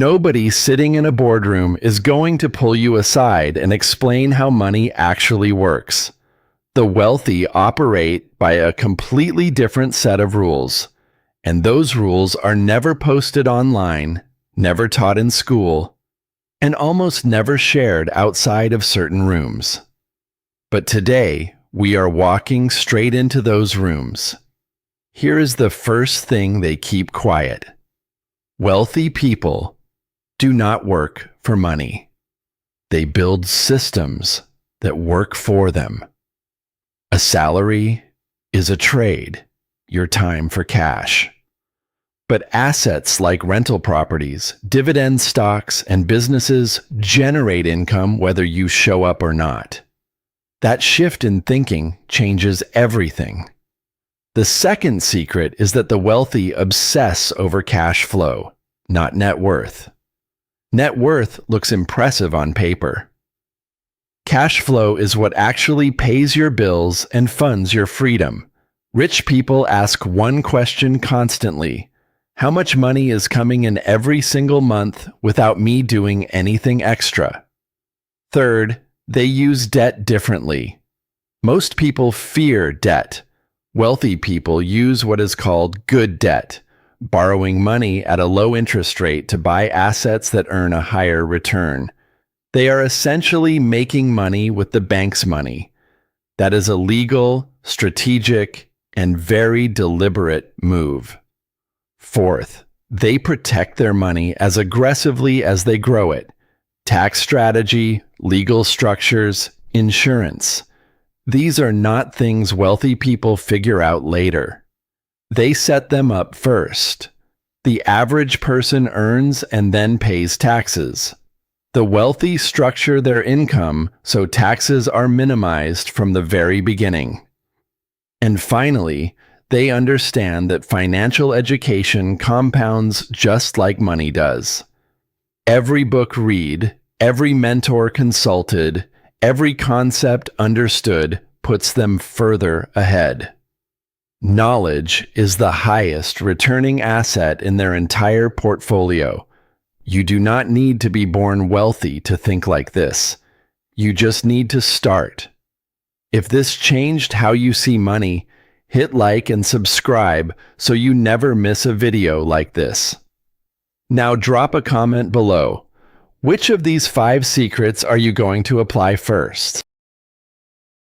Nobody sitting in a boardroom is going to pull you aside and explain how money actually works. The wealthy operate by a completely different set of rules, and those rules are never posted online, never taught in school, and almost never shared outside of certain rooms. But today, we are walking straight into those rooms. Here is the first thing they keep quiet. Wealthy people do not work for money. They build systems that work for them. A salary is a trade, your time for cash. But assets like rental properties, dividend stocks, and businesses generate income whether you show up or not. That shift in thinking changes everything. The second secret is that the wealthy obsess over cash flow, not net worth. Net worth looks impressive on paper. Cash flow is what actually pays your bills and funds your freedom. Rich people ask one question constantly: how much money is coming in every single month without me doing anything extra? Third, they use debt differently. Most people fear debt. Wealthy people use what is called good debt, borrowing money at a low interest rate to buy assets that earn a higher return. They are essentially making money with the bank's money. That is a legal, strategic, and very deliberate move. Fourth, they protect their money as aggressively as they grow it. Tax strategy, legal structures, insurance. These are not things wealthy people figure out later. They set them up first. The average person earns and then pays taxes. The wealthy structure their income so taxes are minimized from the very beginning. And finally, they understand that financial education compounds just like money does. Every book read, every mentor consulted, every concept understood puts them further ahead. Knowledge is the highest returning asset in their entire portfolio. You do not need to be born wealthy to think like this. You just need to start. If this changed how you see money, hit like and subscribe so you never miss a video like this. Now drop a comment below. Which of these 5 secrets are you going to apply first?